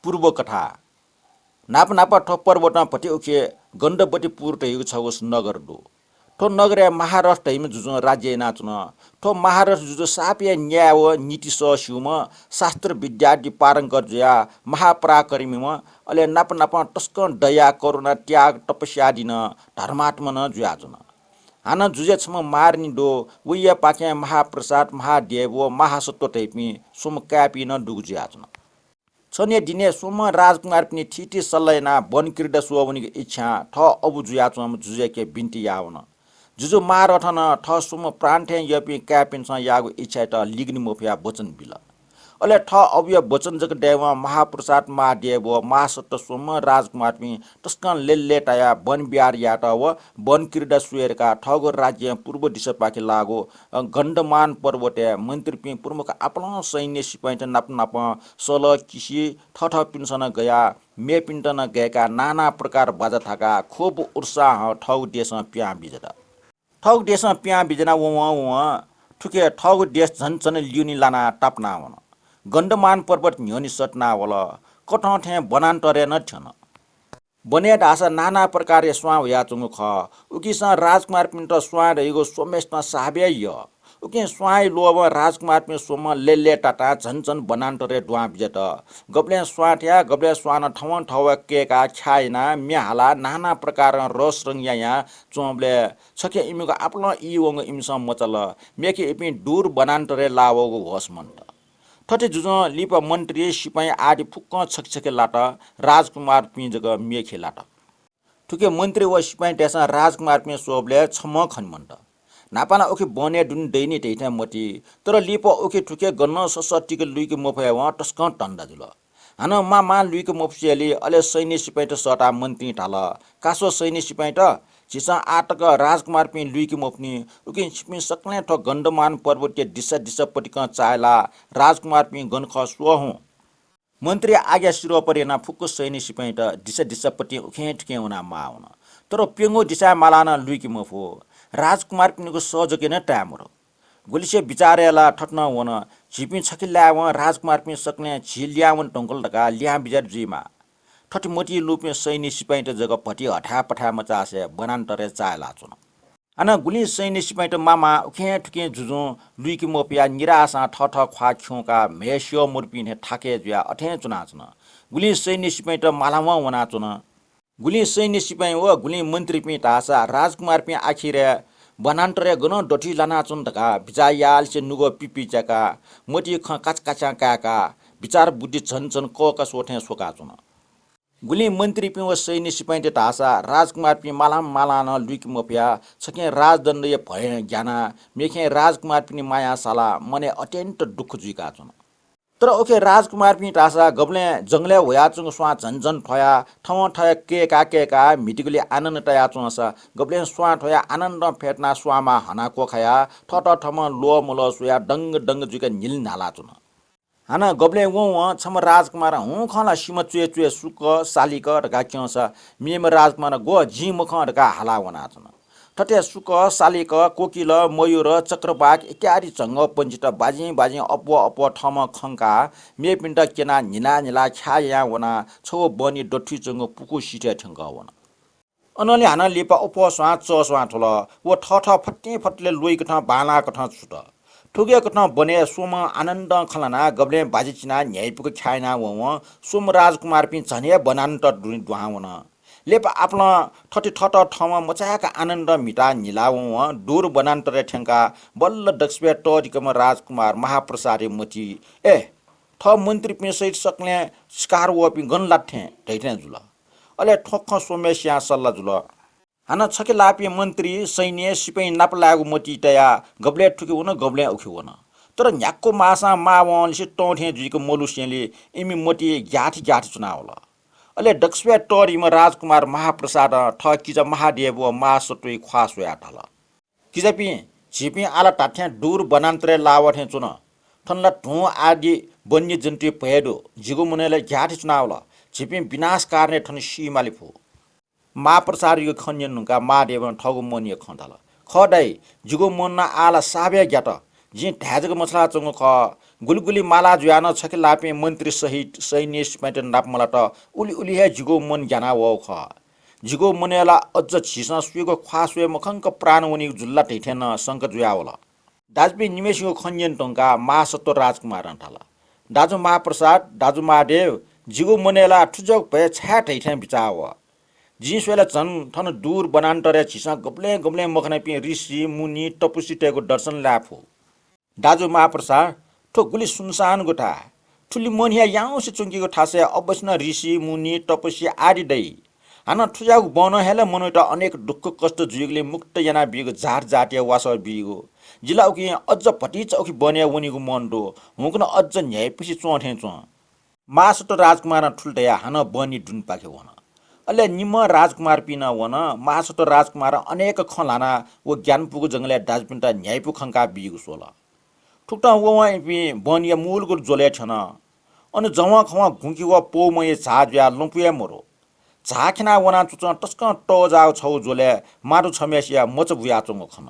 पूर्व कथा नाप नाप ठप्पर बटा पटी उखे गण्डपटी पुर्ट हेगु छ उस नगर दो ठो नगर महाराष्ट्र हिम जुजो राज्य नाचुन ठो महाराष्ट्र जुजो सापिया न्याय व नीति सिउम शास्त्र विद्यार्थी पारङ्कर जुया महापराक्रमी अले नाप नाप टस्क दया करुणा त्याग तपस्या दिन धर्मात्मा न जुया जुन हाना जुजे छम मार्नी दो उया पाके महाप्रसाद महादेव व महासत्व टैपी सोम क्यापी न डुग जुया जुन छने दिने सोम राजकुमार पनि ठिटी सल्लायना बनक्रीडा सुवनिको इच्छा ठ अबु जुया चम जुजे के बिन्ती यावन जुजु मारठन ठ सोम प्रान्ठे यपि क्यापिन स यागु इच्छा त लिग्नि मोफिया वचन बिल अले ठ अबय वचन जग देव महाप्रसाद महादेव महासत्व सोम राजकुमार पनि तस्कन लेलेटाया वन बिहार याट व बनक्रीडा सुएरका ठगो राज्य पूर्व दिशा पाके लागो गण्डमान पर्वते मन्त्री पनि प्रमुख आफ्नो सैन्य सिपाही नाप नाप सल किसी ठठ पिन्सन गया मे पिन्टन गएका नाना प्रकार बाजा थाका खोप उत्साह ठग देश प्या बिजरा ठग देश प्या बिजना व ठुके ठग देश झन लिउनी लाना टाप्ना वन गण्डमान पर्वत न्योनी सटना वल कठौठे बनान्तरे न छन बने ढासा नाना प्रकार स्वा या चुङ ख उकिस राजकुमार पिन्ट स्वा रहेको सोमेस्न साबे य उके स्वाई लोब राजकुमार पिन सोम लेले टाटा झन बनान्तरे दुआ बिजट गब्ले स्वाठ्या गब्ले स्वान ठवन ठव केका छाइना म्याहाला नाना प्रकार रस रंगिया चोबले छके इमिको आफ्नो इ वंग इमस मचल मेके इपि दूर बनान्तरे लावगो होसमन्त ठटे जुजो लिप मन्त्री सिपाही आदि फुक्क छकछके लाट राजकुमार पिजग मेखे लाट ठुके मन्त्री व सिपाही त्यसमा राजकुमार पि सोबले छम खनमन्त नापाना ओखे बने दुन दैनी दैठा मटी तर लिप ओखे ठुके गन्न ससटिके लुइके मोफया व टस्क टन्डा जुल हन मा लुइके मोफसियाली अले सैन्य सिपाही त सटा मन्त्री ढाल कासो सैन्य सिपाही त चिसा आटक राजकुमार पि लुइके मोफनी उके छिपि सक्ने ठ गण्डमान पर्वतीय दिशा पटिक चायला राजकुमार पि गनख सुहु मन्त्री आज्ञा सिरो परेना फुक्को सैन्य सिपाही त दिशा पटि उखे ठके हुना माउन तर पेंगो दिशा मालाना लुइके मोफो राजकुमार पिनको सहजके न टामरो गुलिसे विचारेला ठट्न वन झिपि छकिल्ला व राजकुमार पिन सक्ने झिल्यावन टंकल ढका ल्या बिजार जिमा ठटी मोटी लुपे सैन्य सिपाही त जग पटी हठा पठा मचासे बनान्तरे चायला चुन अन गुली सैन्य सिपाही त मामा उखे ठुके जुजु लुइकी मोपिया निराशा ठठ ख्वा ख्युका मेस्यो मुरपिने ठाके जुया अठे चुना चुन गुली सैन्य सिपाही त मालावा वना चुन गुली सैन्य सिपाही व गुली मन्त्री पि तासा राजकुमार पि आखिरे बनान्तरे गन डठी लाना चुन ढका बिजायाल से नुगो पिपिचाका मोटी ख काचकाचा काका विचार बुद्धि झन क सोठे सोका चुन गुली मन्त्री पि व सैन्य सिपाही तासा राजकुमार पि मालान लुइक मोपिया छके राजदण्ड भय ज्ञाना मेखे राजकुमार पि माया साला मने अत्यन्त दुःख जुइका चुन तर ओके राजकुमार पि तासा गब्ले जंगले होया चुङ स्वा झन ठया ठव ठय केका मिटिगुले आनन्द टया चुङसा गब्ले स्वा ठया आनन्द फेट्ना स्वामा हना को खया ठट ठम लो मुलो सुया डंग जुके निल नाला चुन हाना गब्ले वो छम राजकुमार हु खला सिम चुए सुक सालिक ढका क्यसा मेम राजकुमार गो जी मुख ढका हाला वना चुन ठटे सुक सालिक कोकिल मयूर चक्रबाग इत्यादि चंग पंजित बाजी अप ठम खंका मे पिण्ड केना निला छाया वना छो बनी डठी चंग पुकु सिटे ठंगा वना अनले हाना लेपा उप स्वा च स्वा ठल वो ठठ फट्ले लोइ कठ बाला कठ छुट ठुगे कठ बने सोम आनन्द खलना गब्ले बाजी चिना न्यायपुक खायना व सोम राजकुमार पि झने बनान्त दुहावना लेप आफ्नो ठट ठम मचाका आनन्द मिटा निलाव दूर बनान्तरे ठेंका बल्ल दक्षवे टरिकम राजकुमार महाप्रसाद मची ए ठ मन्त्री पि सहित सक्ने स्कार वपि गन लाठे ढैठे जुल अले ठोख सोमेश्या सल्ला जुल हाना छके लापि मन्त्री सैन्य सिपाही नाप लागु मटी तया गब्ले ठुके वन गब्ले उखे वन तर न्याक्को मासा मावन से टौठे जुइको मोलुसेले इमी मटी ग्याठी चुनावला अले दक्षवे टरिम राजकुमार महाप्रसाद ठ किज महादेव व महासत्व ख्वासोया ढल किजपि झिपि आला टाठ्या दूर बनान्तरे लावठे चुन ठन्ला ढु आदि वन्य जन्तु भएडो जिगो मुनेले घ्याठ चुनावला झिपि विनाश कार्ने ठन सीमाले फो महाप्रसाद यो खन्यन नुका महादेव ठगु मनिय खन्थल खडाई जिगो मन्ना आला साबे ग्याट जी ढ्याजको मसला चंग ख गुलगुली माला जुयान छके लापे मन्त्री सहित सैन्य स्पैट नाप मला त उली उली हे जिगो मन ज्ञाना व ख जिगो मनेला अझ छिसा सुएको ख्वासवे मखंक प्राण उनी जुल्ला ठेठेन संक जुयावला दाजपी निमेषको खन्यन टंका महासत्व राजकुमार अन्ठाला दाजु महाप्रसाद दाजु महादेव जिगो मनेला ठुजक भए छ्या ठेठे बिचाव जिसवेला झन् ठन दूर बनान्तरे छिसा गब्ले गब्ले मखना पि ऋषि मुनि तपस्वी टेको दर्शन ल्याफो दाजु महाप्रसाद ठो गुली सुनसान गोठा ठुली मनिया याउँसे चुङ्कीको ठासे अवश्य ऋषि मुनि तपस्वी आदि दै हाना ठुजाको बन हेला मनोटा अनेक दुःख कष्ट जुगले मुक्त जना बिगो झार जाटिया वास बिगो जिला उकि अझ पटी चौकी बन्या वनीको मन्डो हुकन अझ न्यायपछि चोठे चो महासत्व राजकुमार ठुल्टया हाना बनी डुन पाखे वन अले निम राजकुमार पिना वन महासत्व राजकुमार अनेक खलाना वो ज्ञानपुको जंगले दाजपिन्टा न्यायपु खंका बिगो सोला ठुक्टा ववा बनिया मूलको जोले छन अनि जवा खवा घुकी वा पोमय झाज्या लुम्पुया मोरो झाखिना वना चुच टस्क टजाउ छौ जोले मारु छमेसिया मच बुया चंग खन